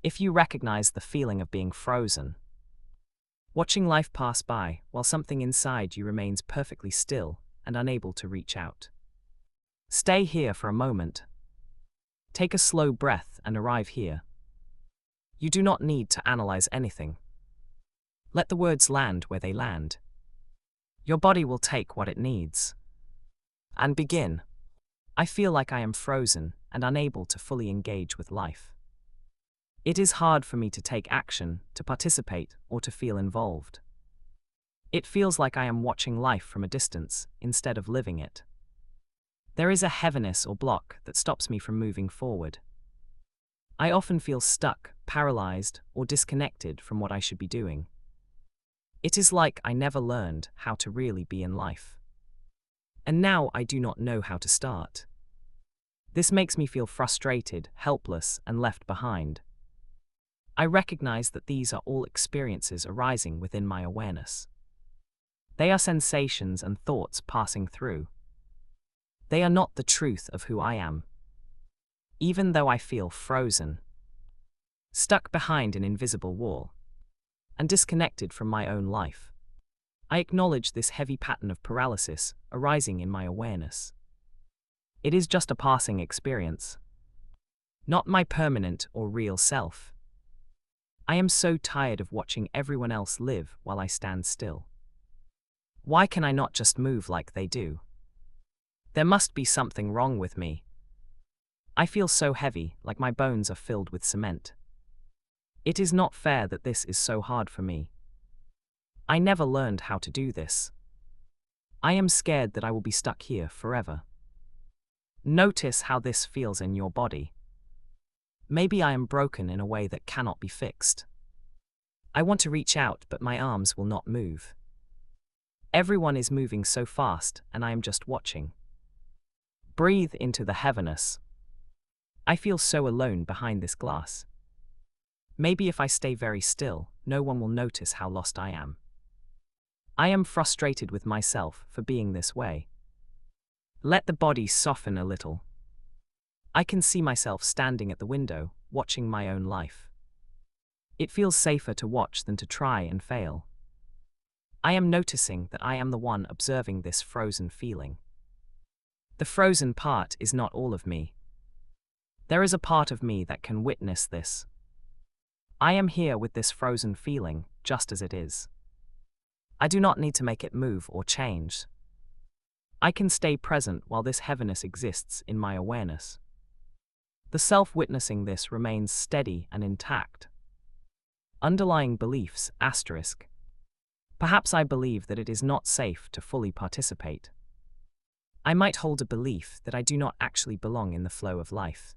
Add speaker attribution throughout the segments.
Speaker 1: If you recognize the feeling of being frozen, watching life pass by while something inside you remains perfectly still and unable to reach out. Stay here for a moment. Take a slow breath and arrive here. You do not need to analyze anything. Let the words land where they land. Your body will take what it needs. And begin. I feel like I am frozen and unable to fully engage with life. It is hard for me to take action, to participate, or to feel involved. It feels like I am watching life from a distance instead of living it. There is a heaviness or block that stops me from moving forward. I often feel stuck, paralyzed, or disconnected from what I should be doing. It is like I never learned how to really be in life. And now I do not know how to start. This makes me feel frustrated, helpless, and left behind. I recognize that these are all experiences arising within my awareness. They are sensations and thoughts passing through. They are not the truth of who I am. Even though I feel frozen, stuck behind an invisible wall, and disconnected from my own life, I acknowledge this heavy pattern of paralysis arising in my awareness. It is just a passing experience, not my permanent or real self. I am so tired of watching everyone else live while I stand still. Why can I not just move like they do? There must be something wrong with me. I feel so heavy, like my bones are filled with cement. It is not fair that this is so hard for me. I never learned how to do this. I am scared that I will be stuck here forever. Notice how this feels in your body. Maybe I am broken in a way that cannot be fixed. I want to reach out, but my arms will not move. Everyone is moving so fast, and I am just watching. Breathe into the heaviness. I feel so alone behind this glass. Maybe if I stay very still, no one will notice how lost I am. I am frustrated with myself for being this way. Let the body soften a little. I can see myself standing at the window, watching my own life. It feels safer to watch than to try and fail. I am noticing that I am the one observing this frozen feeling. The frozen part is not all of me. There is a part of me that can witness this. I am here with this frozen feeling, just as it is. I do not need to make it move or change. I can stay present while this heaviness exists in my awareness. The self witnessing this remains steady and intact. Underlying beliefs, asterisk. Perhaps I believe that it is not safe to fully participate. I might hold a belief that I do not actually belong in the flow of life.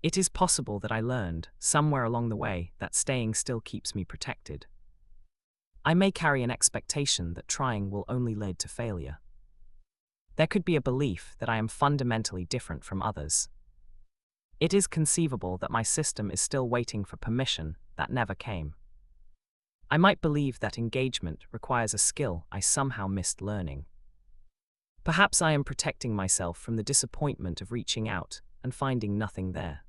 Speaker 1: It is possible that I learned, somewhere along the way, that staying still keeps me protected. I may carry an expectation that trying will only lead to failure. There could be a belief that I am fundamentally different from others. It is conceivable that my system is still waiting for permission that never came. I might believe that engagement requires a skill I somehow missed learning. Perhaps I am protecting myself from the disappointment of reaching out and finding nothing there.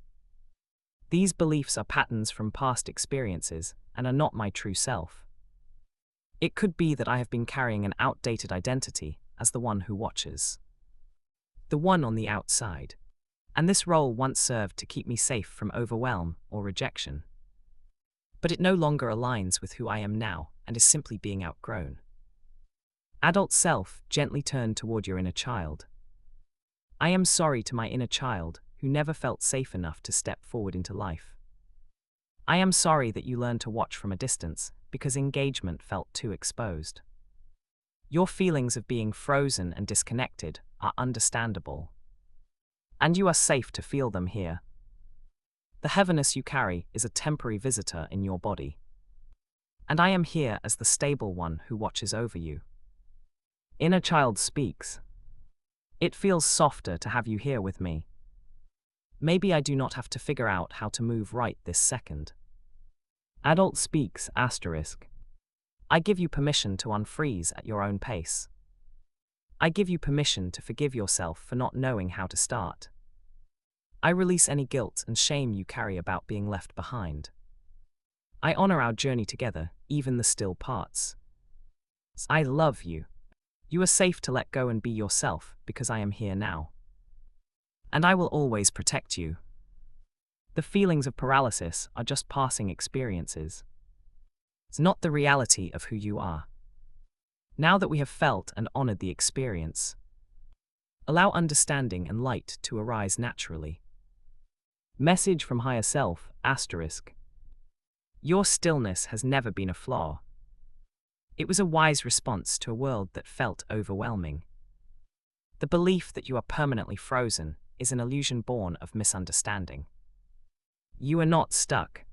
Speaker 1: These beliefs are patterns from past experiences and are not my true self. It could be that I have been carrying an outdated identity as the one who watches. The one on the outside. And this role once served to keep me safe from overwhelm or rejection. But it no longer aligns with who I am now and is simply being outgrown. Adult self, gently turn toward your inner child. I am sorry to my inner child who never felt safe enough to step forward into life. I am sorry that you learned to watch from a distance because engagement felt too exposed. Your feelings of being frozen and disconnected are understandable. And you are safe to feel them here. The heaviness you carry is a temporary visitor in your body. And I am here as the stable one who watches over you. Inner child speaks. It feels softer to have you here with me. Maybe I do not have to figure out how to move right this second. Adult speaks, asterisk. I give you permission to unfreeze at your own pace. I give you permission to forgive yourself for not knowing how to start. I release any guilt and shame you carry about being left behind. I honor our journey together, even the still parts. I love you. You are safe to let go and be yourself because I am here now. And I will always protect you. The feelings of paralysis are just passing experiences. It's not the reality of who you are. Now that we have felt and honored the experience, allow understanding and light to arise naturally. Message from Higher Self, *. Your stillness has never been a flaw. It was a wise response to a world that felt overwhelming. The belief that you are permanently frozen is an illusion born of misunderstanding. You are not stuck.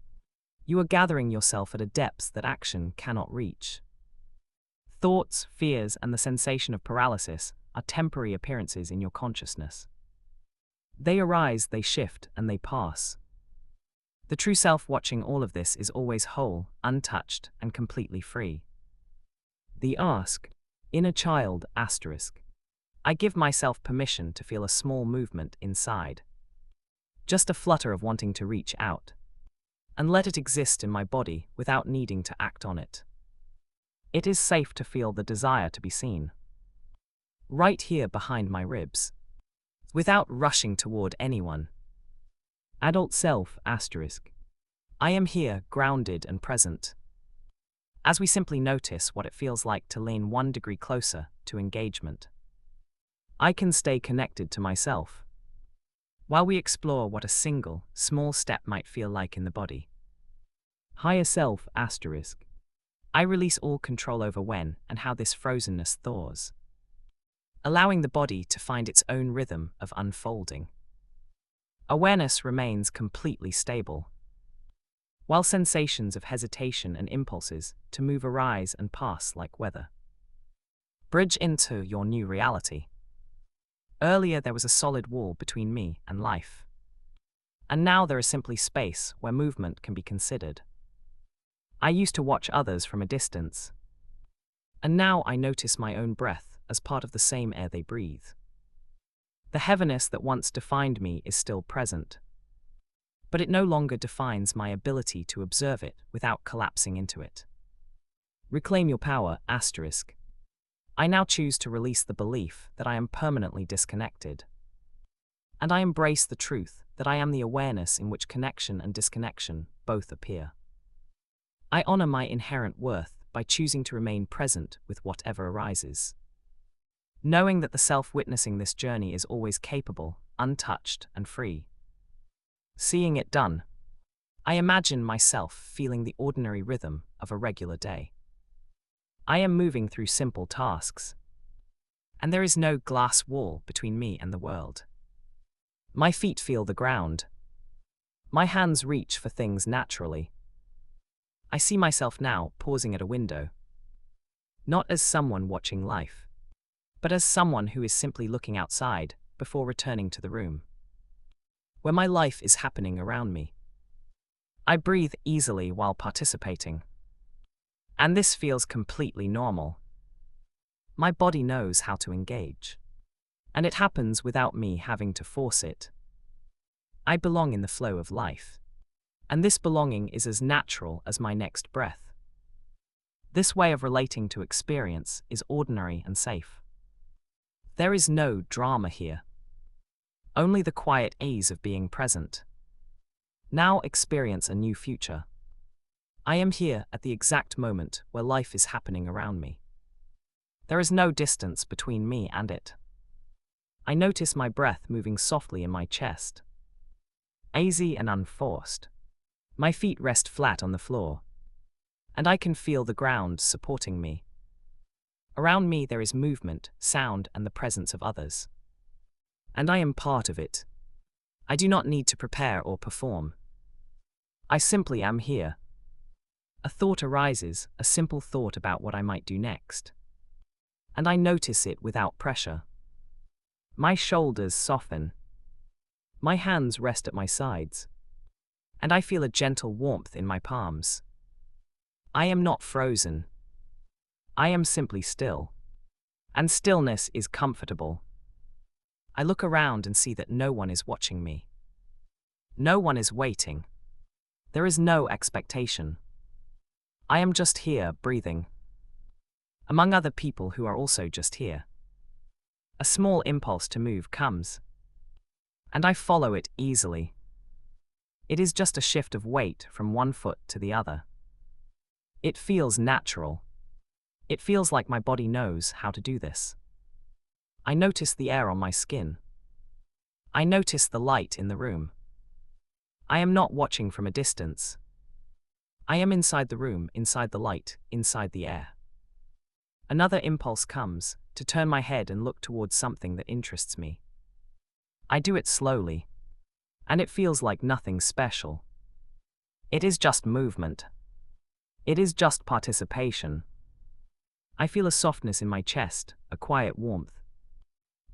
Speaker 1: You are gathering yourself at a depth that action cannot reach. Thoughts, fears, and the sensation of paralysis are temporary appearances in your consciousness. They arise, they shift, and they pass. The true self watching all of this is always whole, untouched, and completely free. The ask, inner child, *. I give myself permission to feel a small movement inside. Just a flutter of wanting to reach out. And let it exist in my body without needing to act on it. It is safe to feel the desire to be seen. Right here behind my ribs. Without rushing toward anyone. Adult self, *. I am here, grounded and present. As we simply notice what it feels like to lean 1 degree closer to engagement. I can stay connected to myself, while we explore what a single, small step might feel like in the body. Higher self, *. I release all control over when and how this frozenness thaws, allowing the body to find its own rhythm of unfolding. Awareness remains completely stable, while sensations of hesitation and impulses to move arise and pass like weather. Bridge into your new reality. Earlier there was a solid wall between me and life. And now there is simply space where movement can be considered. I used to watch others from a distance, and now I notice my own breath as part of the same air they breathe. The heaviness that once defined me is still present, but it no longer defines my ability to observe it without collapsing into it. Reclaim your power, *. I now choose to release the belief that I am permanently disconnected. And I embrace the truth that I am the awareness in which connection and disconnection both appear. I honor my inherent worth by choosing to remain present with whatever arises, knowing that the self witnessing this journey is always capable, untouched, and free. Seeing it done, I imagine myself feeling the ordinary rhythm of a regular day. I am moving through simple tasks, and there is no glass wall between me and the world. My feet feel the ground. My hands reach for things naturally. I see myself now pausing at a window, not as someone watching life, but as someone who is simply looking outside before returning to the room, where my life is happening around me. I breathe easily while participating, and this feels completely normal. My body knows how to engage, and it happens without me having to force it. I belong in the flow of life, and this belonging is as natural as my next breath. This way of relating to experience is ordinary and safe. There is no drama here, only the quiet ease of being present. Now experience a new future. I am here at the exact moment where life is happening around me. There is no distance between me and it. I notice my breath moving softly in my chest, easy and unforced. My feet rest flat on the floor, and I can feel the ground supporting me. Around me there is movement, sound, and the presence of others. And I am part of it. I do not need to prepare or perform. I simply am here. A thought arises, a simple thought about what I might do next. And I notice it without pressure. My shoulders soften. My hands rest at my sides, and I feel a gentle warmth in my palms. I am not frozen. I am simply still. And stillness is comfortable. I look around and see that no one is watching me. No one is waiting. There is no expectation. I am just here, breathing. Among other people who are also just here. A small impulse to move comes. And I follow it easily. It is just a shift of weight from one foot to the other. It feels natural. It feels like my body knows how to do this. I notice the air on my skin. I notice the light in the room. I am not watching from a distance. I am inside the room, inside the light, inside the air. Another impulse comes, to turn my head and look towards something that interests me. I do it slowly. And it feels like nothing special. It is just movement. It is just participation. I feel a softness in my chest, a quiet warmth.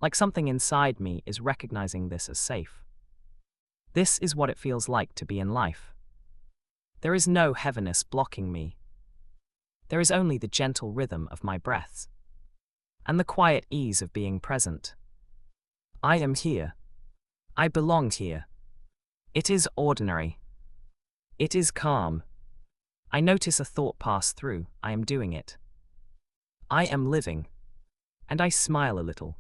Speaker 1: Like something inside me is recognizing this as safe. This is what it feels like to be in life. There is no heaviness blocking me. There is only the gentle rhythm of my breaths. And the quiet ease of being present. I am here. I belong here. It is ordinary. It is calm. I notice a thought pass through, I am doing it. I am living. And I smile a little.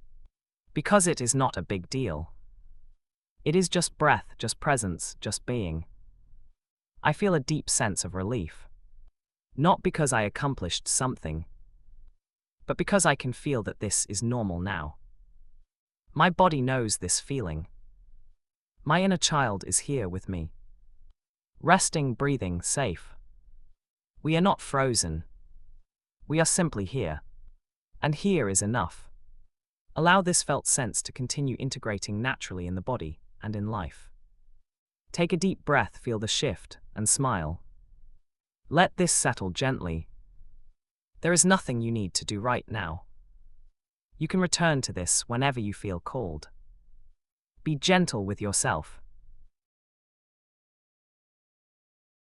Speaker 1: Because it is not a big deal. It is just breath, just presence, just being. I feel a deep sense of relief. Not because I accomplished something, but because I can feel that this is normal now. My body knows this feeling. My inner child is here with me. Resting, breathing, safe. We are not frozen. We are simply here. And here is enough. Allow this felt sense to continue integrating naturally in the body and in life. Take a deep breath, feel the shift, and smile. Let this settle gently. There is nothing you need to do right now. You can return to this whenever you feel called. Be gentle with yourself.